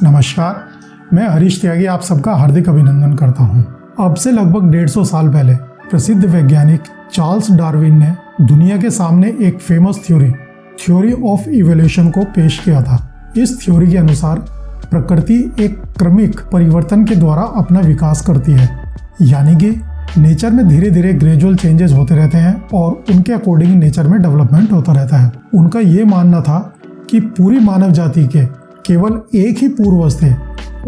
नमस्कार, मैं हरीश त्यागी आप सबका हार्दिक अभिनंदन करता हूं। अब से लगभग 150 साल पहले प्रसिद्ध वैज्ञानिक चार्ल्स डार्विन ने दुनिया के सामने एक फेमस थ्योरी ऑफ इवोल्यूशन को पेश किया था। इस थ्योरी के अनुसार प्रकृति एक क्रमिक परिवर्तन के द्वारा अपना विकास करती है, यानी कि नेचर में धीरे धीरे ग्रेजुअल चेंजेस होते रहते हैं और उनके अकॉर्डिंग नेचर में डेवलपमेंट होता रहता है। उनका ये मानना था कि पूरी मानव जाति के केवल एक ही पूर्वज थे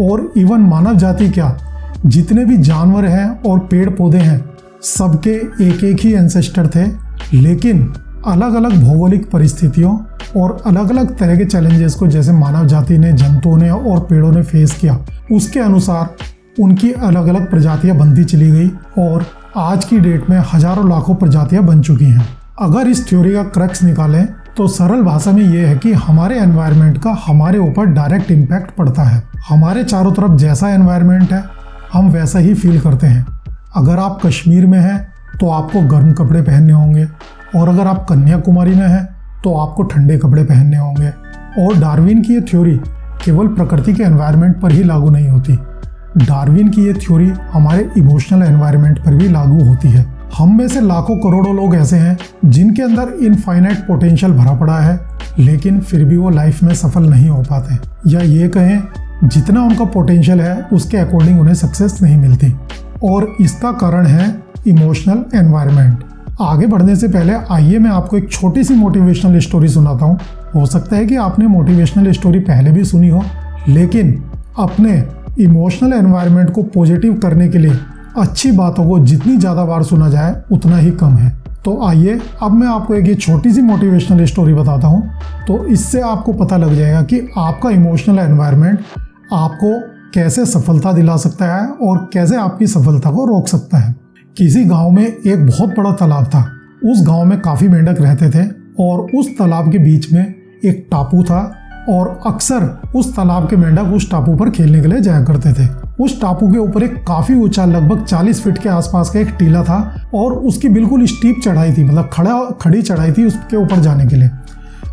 और इवन मानव जाति क्या, जितने भी जानवर हैं और पेड़ पौधे हैं सबके एक एक ही एंसेस्टर थे, लेकिन अलग अलग भौगोलिक परिस्थितियों और अलग अलग तरह के चैलेंजेस को जैसे मानव जाति ने, जंतुओं ने और पेड़ों ने फेस किया, उसके अनुसार उनकी अलग अलग प्रजातियां बनती चली गई और आज की डेट में हजारों लाखों प्रजातियां बन चुकी हैं। अगर इस थ्योरी का क्रक्स निकालें तो सरल भाषा में ये है कि हमारे एनवायरनमेंट का हमारे ऊपर डायरेक्ट इम्पैक्ट पड़ता है। हमारे चारों तरफ जैसा एनवायरनमेंट है हम वैसा ही फील करते हैं। अगर आप कश्मीर में हैं तो आपको गर्म कपड़े पहनने होंगे और अगर आप कन्याकुमारी में हैं तो आपको ठंडे कपड़े पहनने होंगे। और डार्विन की ये थ्योरी केवल प्रकृति के एनवायरनमेंट पर ही लागू नहीं होती, डार्विन की ये थ्योरी हमारे इमोशनल एनवायरनमेंट पर भी लागू होती है। हम में से लाखों करोड़ों लोग ऐसे हैं जिनके अंदर इनफाइनाइट पोटेंशियल भरा पड़ा है, लेकिन फिर भी वो लाइफ में सफल नहीं हो पाते, या ये कहें जितना उनका पोटेंशियल है उसके अकॉर्डिंग उन्हें सक्सेस नहीं मिलती। और इसका कारण है इमोशनल एनवायरनमेंट। आगे बढ़ने से पहले आइए मैं आपको एक छोटी सी मोटिवेशनल स्टोरी सुनाता हूँ। हो सकता है कि आपने मोटिवेशनल स्टोरी पहले भी सुनी हो, लेकिन अपने इमोशनल एनवायरनमेंट को पॉजिटिव करने के लिए अच्छी बातों को जितनी ज़्यादा बार सुना जाए उतना ही कम है। तो आइए अब मैं आपको एक ये छोटी सी मोटिवेशनल स्टोरी बताता हूँ, तो इससे आपको पता लग जाएगा कि आपका इमोशनल एनवायरनमेंट आपको कैसे सफलता दिला सकता है और कैसे आपकी सफलता को रोक सकता है। किसी गांव में एक बहुत बड़ा तालाब था। उस गांव में काफ़ी मेंढक रहते थे और उस तालाब के बीच में एक टापू था और अक्सर उस तालाब के मेंढक उस टापू पर खेलने के लिए जाया करते थे। उस टापू के ऊपर एक काफ़ी ऊंचा लगभग 40 फीट के आसपास का एक टीला था और उसकी बिल्कुल स्टीप चढ़ाई थी, मतलब खड़ी चढ़ाई थी उसके ऊपर जाने के लिए।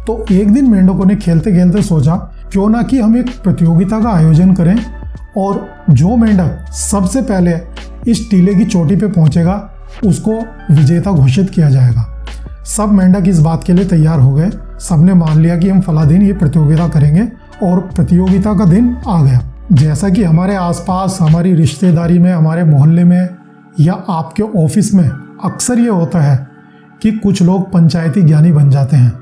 तो एक दिन मेंढकों ने खेलते खेलते सोचा क्यों ना कि हम एक प्रतियोगिता का आयोजन करें और जो मेंढक सबसे पहले इस टीले की चोटी पे पहुंचेगा उसको विजेता घोषित किया जाएगा। सब मेंढक इस बात के लिए तैयार हो गए। सबने मान लिया कि हम फला दिन ये प्रतियोगिता करेंगे और प्रतियोगिता का दिन आ गया। जैसा कि हमारे आसपास, हमारी रिश्तेदारी में, हमारे मोहल्ले में या आपके ऑफिस में अक्सर ये होता है कि कुछ लोग पंचायती ज्ञानी बन जाते हैं।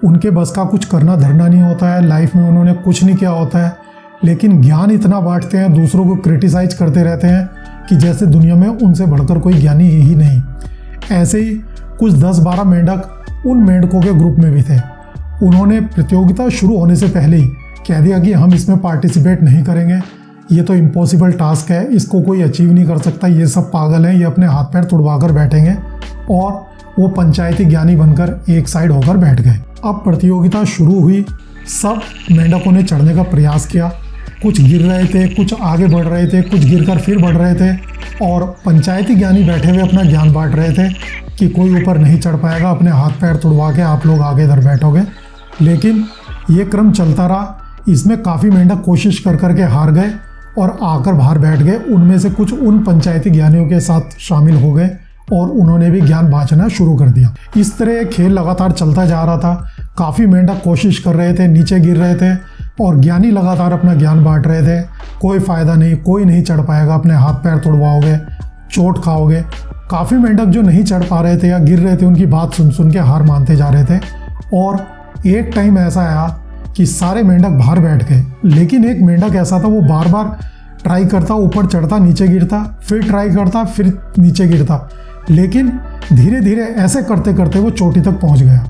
उनके बस का कुछ करना धरना नहीं होता है, लाइफ में उन्होंने कुछ नहीं किया होता है, लेकिन ज्ञान इतना बांटते हैं, दूसरों को क्रिटिसाइज करते रहते हैं कि जैसे दुनिया में उनसे बढ़कर कोई ज्ञानी ही नहीं। ऐसे ही कुछ 10-12 मेंढक उन मेंढकों के ग्रुप में भी थे। उन्होंने प्रतियोगिता शुरू होने से पहले ही कह दिया कि हम इसमें पार्टिसिपेट नहीं करेंगे, ये तो इम्पॉसिबल टास्क है, इसको कोई अचीव नहीं कर सकता, ये सब पागल हैं, ये अपने हाथ पैर तुड़वा कर बैठेंगे। और वो पंचायती ज्ञानी बनकर एक साइड होकर बैठ गए। अब प्रतियोगिता शुरू हुई। सब मेंढकों ने चढ़ने का प्रयास किया। कुछ गिर रहे थे, कुछ आगे बढ़ रहे थे, कुछ गिरकर फिर बढ़ रहे थे और पंचायती ज्ञानी बैठे हुए अपना ज्ञान बांट रहे थे कि कोई ऊपर नहीं चढ़ पाएगा, अपने हाथ पैर तुड़वा के आप लोग आगे इधर बैठोगे। लेकिन ये क्रम चलता रहा। इसमें काफ़ी मेंढक कोशिश कर करके हार गए और आकर बाहर बैठ गए। उनमें से कुछ उन पंचायती ज्ञानियों के साथ शामिल हो गए और उन्होंने भी ज्ञान बांटना शुरू कर दिया। इस तरह ये खेल लगातार चलता जा रहा था। काफ़ी मेंढक कोशिश कर रहे थे, नीचे गिर रहे थे और ज्ञानी लगातार अपना ज्ञान बांट रहे थे। कोई फ़ायदा नहीं, कोई नहीं चढ़ पाएगा, अपने हाथ पैर तुड़वाओगे, चोट खाओगे। काफ़ी मेंढक जो नहीं चढ़ पा रहे थे या गिर रहे थे उनकी बात सुन सुन के हार मानते जा रहे थे। और एक टाइम ऐसा आया कि सारे मेंढक बाहर बैठ गए, लेकिन एक मेंढक ऐसा था वो बार बार ट्राई करता, ऊपर चढ़ता, नीचे गिरता, फिर ट्राई करता, फिर नीचे गिरता, लेकिन धीरे धीरे ऐसे करते करते वो चोटी तक पहुंच गया।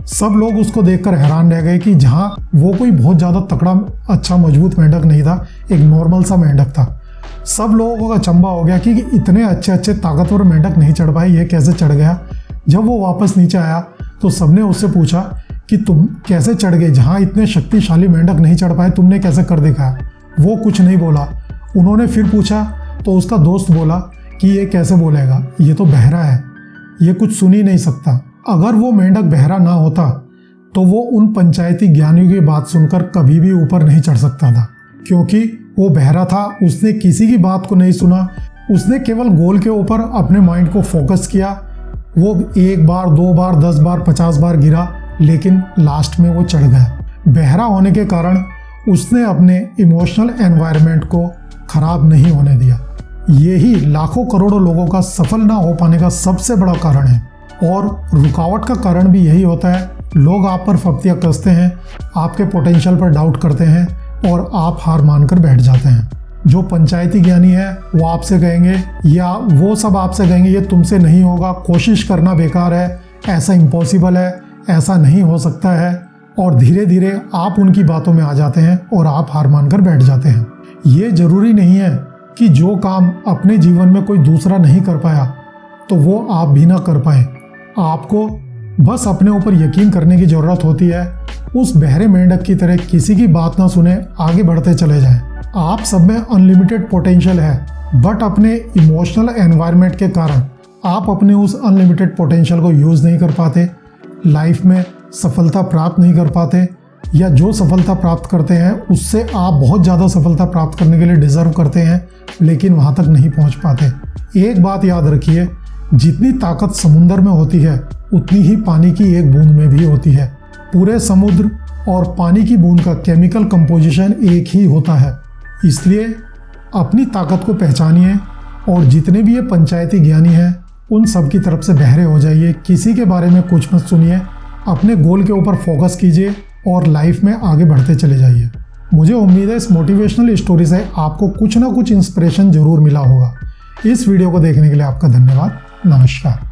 सब लोग उसको देखकर हैरान रह गए कि जहां वो कोई बहुत ज़्यादा तकड़ा, अच्छा, मजबूत मेंढक नहीं था, एक नॉर्मल सा मेंढक था। सब लोगों का अचंभा हो गया कि इतने अच्छे ताकतवर मेंढक नहीं चढ़ पाए, ये कैसे चढ़ गया। जब वो वापस नीचे आया तो सबने उससे पूछा कि तुम कैसे चढ़ गए, जहाँ इतने शक्तिशाली मेंढक नहीं चढ़ पाए तुमने कैसे कर दिखाया। वो कुछ नहीं बोला। उन्होंने फिर पूछा तो उसका दोस्त बोला कि ये कैसे बोलेगा, ये तो बहरा है, ये कुछ सुन ही नहीं सकता। अगर वो मेंढक बहरा ना होता तो वो उन पंचायती ज्ञानियों की बात सुनकर कभी भी ऊपर नहीं चढ़ सकता था। क्योंकि वो बहरा था, उसने किसी की बात को नहीं सुना, उसने केवल गोल के ऊपर अपने माइंड को फोकस किया। वो 1 बार 2 बार 10 बार 50 बार गिरा, लेकिन लास्ट में वो चढ़ गया। बहरा होने के कारण उसने अपने इमोशनल एनवायरनमेंट को खराब नहीं होने दिया। यही लाखों करोड़ों लोगों का सफल ना हो पाने का सबसे बड़ा कारण है। और रुकावट का कारण भी यही होता है, लोग आप पर फप्तियाँ कसते हैं, आपके पोटेंशियल पर डाउट करते हैं और आप हार मानकर बैठ जाते हैं। जो पंचायती ज्ञानी है वो आपसे कहेंगे, या वो सब आपसे कहेंगे ये तुमसे नहीं होगा, कोशिश करना बेकार है, ऐसा इम्पॉसिबल है, ऐसा नहीं हो सकता है। और धीरे धीरे आप उनकी बातों में आ जाते हैं और आप हार मानकर बैठ जाते हैं। ये जरूरी नहीं है कि जो काम अपने जीवन में कोई दूसरा नहीं कर पाया तो वो आप भी ना कर पाए। आपको बस अपने ऊपर यकीन करने की ज़रूरत होती है। उस बहरे मेंढक की तरह किसी की बात ना सुने, आगे बढ़ते चले जाएं। आप सब में अनलिमिटेड पोटेंशियल है, बट अपने इमोशनल एनवायरनमेंट के कारण आप अपने उस अनलिमिटेड पोटेंशियल को यूज़ नहीं कर पाते, लाइफ में सफलता प्राप्त नहीं कर पाते, या जो सफलता प्राप्त करते हैं उससे आप बहुत ज़्यादा सफलता प्राप्त करने के लिए डिज़र्व करते हैं, लेकिन वहाँ तक नहीं पहुँच पाते। एक बात याद रखिए, जितनी ताकत समुद्र में होती है उतनी ही पानी की एक बूंद में भी होती है। पूरे समुद्र और पानी की बूंद का केमिकल कंपोजिशन एक ही होता है। इसलिए अपनी ताकत को पहचानिए और जितने भी ये पंचायती ज्ञानी हैं उन सब की तरफ से बहरे हो जाइए। किसी के बारे में कुछ मत सुनिए, अपने गोल के ऊपर फोकस कीजिए और लाइफ में आगे बढ़ते चले जाइए। मुझे उम्मीद है इस मोटिवेशनल स्टोरी से आपको कुछ ना कुछ इंस्पिरेशन जरूर मिला होगा। इस वीडियो को देखने के लिए आपका धन्यवाद। नमस्कार।